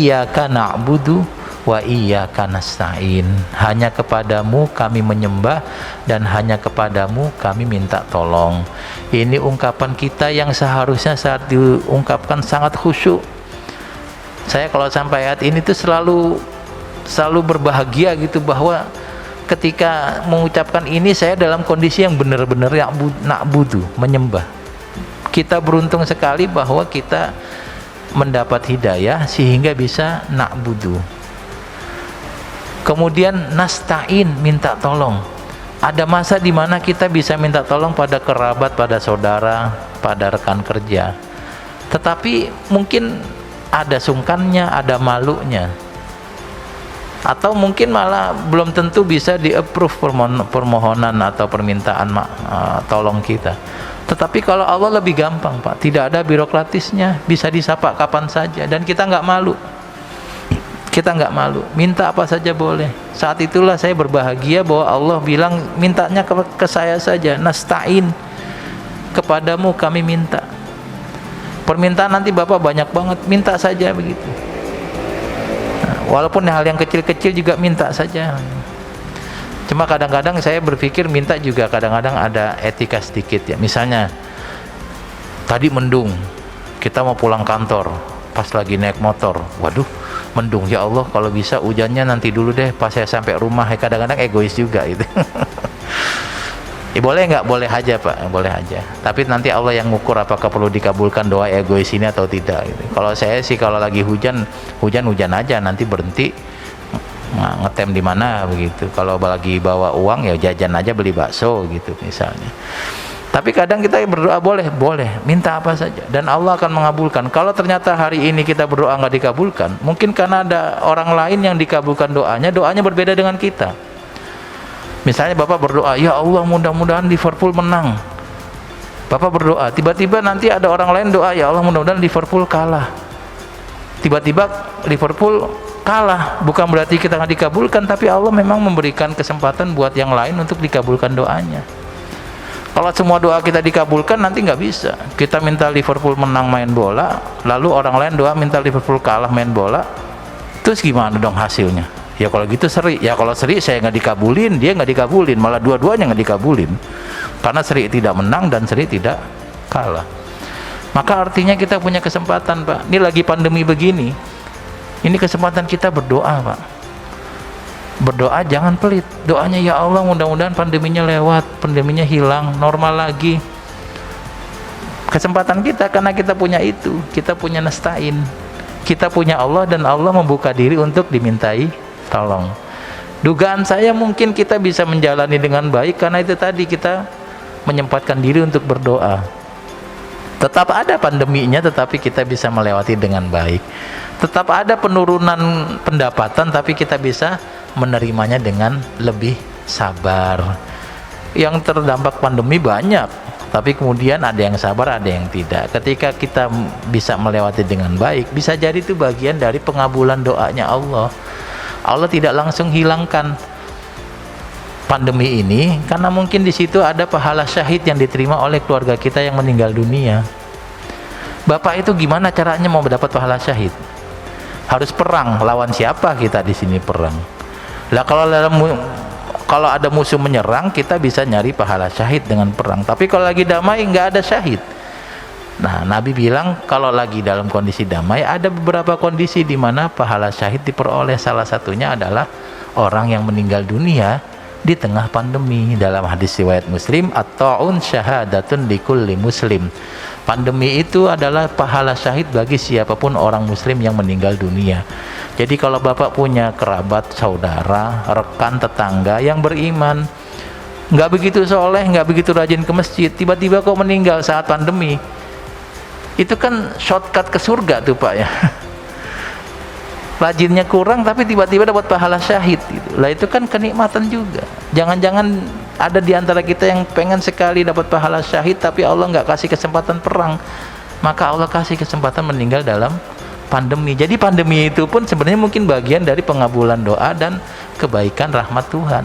iyyaka na'budu wa iyyaka nasta'in. Hanya kepadamu kami menyembah dan hanya kepadamu kami minta tolong. Ini ungkapan kita yang seharusnya saat diungkapkan sangat khusyuk. Saya kalau sampai ayat ini tuh selalu berbahagia gitu, bahwa ketika mengucapkan ini saya dalam kondisi yang benar-benar na'budu, menyembah. Kita beruntung sekali bahwa kita mendapat hidayah sehingga bisa na'budu. Kemudian nasta'in, minta tolong. Ada masa di mana kita bisa minta tolong pada kerabat, pada saudara, pada rekan kerja. Tetapi mungkin ada sungkannya, ada malunya. Atau mungkin malah belum tentu bisa di-approve permohonan atau permintaan tolong kita. Tetapi kalau Allah lebih gampang, Pak. Tidak ada birokratisnya, bisa disapa kapan saja dan kita nggak malu. Kita nggak malu, minta apa saja boleh. Saat itulah saya berbahagia bahwa Allah bilang mintanya ke saya saja, nasta'in, kepadamu kami minta. Permintaan nanti Bapak banyak banget, minta saja begitu. Nah, walaupun hal yang kecil-kecil juga minta saja. Cuma kadang-kadang saya berpikir minta juga kadang-kadang ada etika sedikit ya. Misalnya tadi mendung, kita mau pulang kantor, pas lagi naik motor, waduh mendung, ya Allah kalau bisa hujannya nanti dulu deh pas saya sampai rumah. Kadang-kadang egois juga itu. Boleh nggak? Boleh aja Pak, boleh aja. Tapi nanti Allah yang ngukur apakah perlu dikabulkan doa egois ini atau tidak gitu. Kalau saya sih kalau lagi hujan aja, nanti berhenti ngetem di mana begitu. Kalau lagi bawa uang ya jajan aja, beli bakso gitu misalnya. Tapi kadang kita berdoa boleh minta apa saja dan Allah akan mengabulkan. Kalau ternyata hari ini kita berdoa nggak dikabulkan, mungkin karena ada orang lain yang dikabulkan doanya berbeda dengan kita. Misalnya Bapak berdoa, ya Allah mudah-mudahan Liverpool menang. Bapak berdoa, tiba-tiba nanti ada orang lain doa, ya Allah mudah-mudahan Liverpool kalah. Tiba-tiba Liverpool kalah, bukan berarti kita nggak dikabulkan, tapi Allah memang memberikan kesempatan buat yang lain untuk dikabulkan doanya. Kalau semua doa kita dikabulkan nanti nggak bisa. Kita minta Liverpool menang main bola, lalu orang lain doa minta Liverpool kalah main bola, terus gimana dong hasilnya? Ya kalau gitu seri. Ya kalau seri saya nggak dikabulin, dia nggak dikabulin, malah dua-duanya nggak dikabulin. Karena seri tidak menang dan seri tidak kalah. Maka artinya kita punya kesempatan, Pak. Ini lagi pandemi begini, ini kesempatan kita berdoa, Pak. Berdoa jangan pelit. Doanya ya Allah mudah-mudahan pandeminya lewat, pandeminya hilang, normal lagi. Kesempatan kita karena kita punya itu, kita punya nasta'in, kita punya Allah dan Allah membuka diri untuk dimintai tolong. Dugaan saya mungkin kita bisa menjalani dengan baik karena itu tadi kita menyempatkan diri untuk berdoa. Tetap ada pandeminya tetapi kita bisa melewati dengan baik. Tetap ada penurunan pendapatan tapi kita bisa menerimanya dengan lebih sabar. Yang terdampak pandemi banyak, tapi kemudian ada yang sabar, ada yang tidak. Ketika kita bisa melewati dengan baik, bisa jadi itu bagian dari pengabulan doanya Allah. Allah tidak langsung hilangkan pandemi ini karena mungkin di situ ada pahala syahid yang diterima oleh keluarga kita yang meninggal dunia. Bapak itu gimana caranya mau mendapat pahala syahid? Harus perang. Lawan siapa kita di sini perang? Lah kalau ada musuh menyerang kita bisa nyari pahala syahid dengan perang. Tapi kalau lagi damai nggak ada syahid. Nah, Nabi bilang kalau lagi dalam kondisi damai ada beberapa kondisi di mana pahala syahid diperoleh. Salah satunya adalah orang yang meninggal dunia di tengah pandemi. Dalam hadis riwayat Muslim, at-ta'un syahadatun likulli muslim. Pandemi itu adalah pahala syahid bagi siapapun orang muslim yang meninggal dunia. Jadi kalau Bapak punya kerabat, saudara, rekan, tetangga yang beriman, nggak begitu soleh, nggak begitu rajin ke masjid, tiba-tiba kok meninggal saat pandemi, itu kan shortcut ke surga tuh Pak ya. Rajinnya kurang tapi tiba-tiba dapat pahala syahid gitu. Lah itu kan kenikmatan juga. Jangan-jangan ada di antara kita yang pengen sekali dapat pahala syahid tapi Allah nggak kasih kesempatan perang, maka Allah kasih kesempatan meninggal dalam pandemi. Jadi pandemi itu pun sebenarnya mungkin bagian dari pengabulan doa dan kebaikan rahmat Tuhan.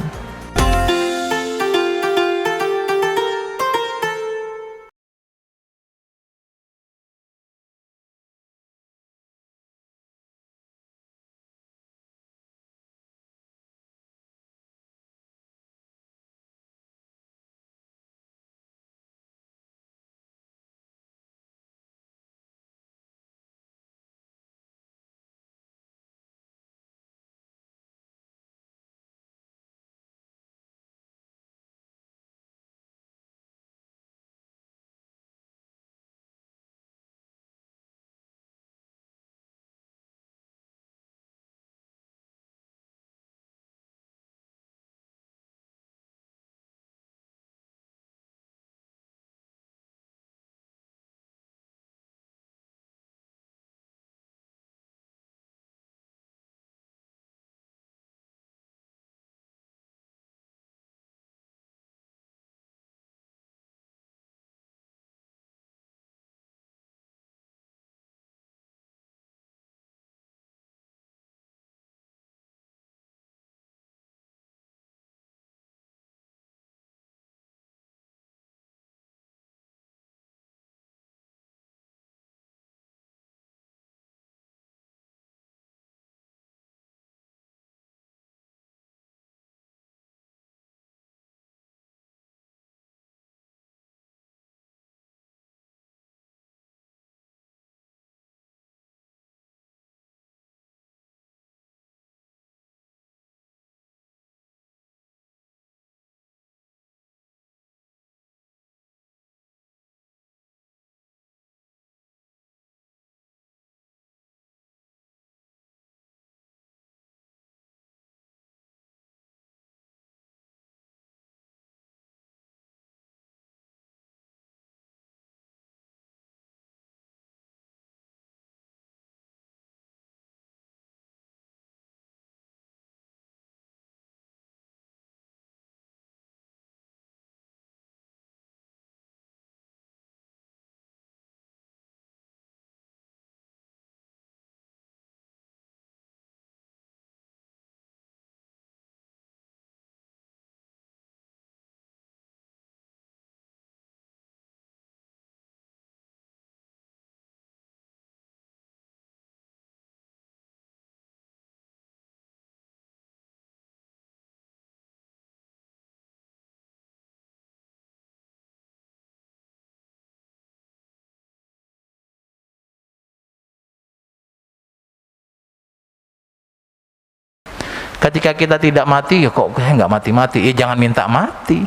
Ketika kita tidak mati, ya kok nggak mati-mati? Ya jangan minta mati,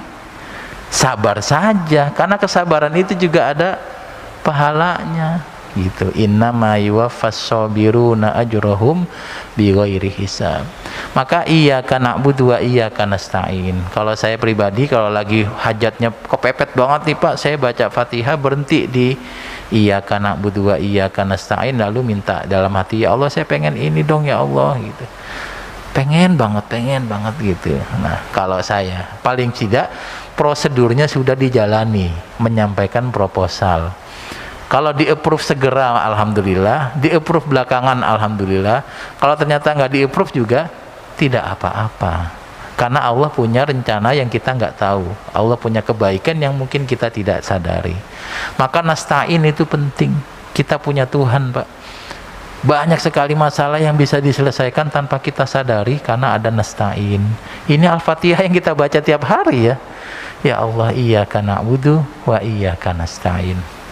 sabar saja, karena kesabaran itu juga ada pahalanya gitu. Innama yuwaffas sabiruna ajrahum bighairi hisab. Maka iyyaka na'budu wa iyyaka nasta'in. Kalau saya pribadi, kalau lagi hajatnya kepepet banget nih Pak, saya baca Fatihah berhenti di iyyaka na'budu wa iyyaka nasta'in, lalu minta dalam hati, ya Allah saya pengen ini dong ya Allah gitu. Pengen banget gitu. Nah, kalau saya paling tidak prosedurnya sudah dijalani, menyampaikan proposal. Kalau di-approve segera, alhamdulillah. Di-approve belakangan, alhamdulillah. Kalau ternyata nggak di-approve juga, tidak apa-apa. Karena Allah punya rencana yang kita nggak tahu. Allah punya kebaikan yang mungkin kita tidak sadari. Maka nasta'in itu penting. Kita punya Tuhan, Pak. Banyak sekali masalah yang bisa diselesaikan tanpa kita sadari karena ada nasta'in. Ini Al-Fatihah yang kita baca tiap hari ya. Ya Allah, iyyaka na'budu wa iyyaka nasta'in.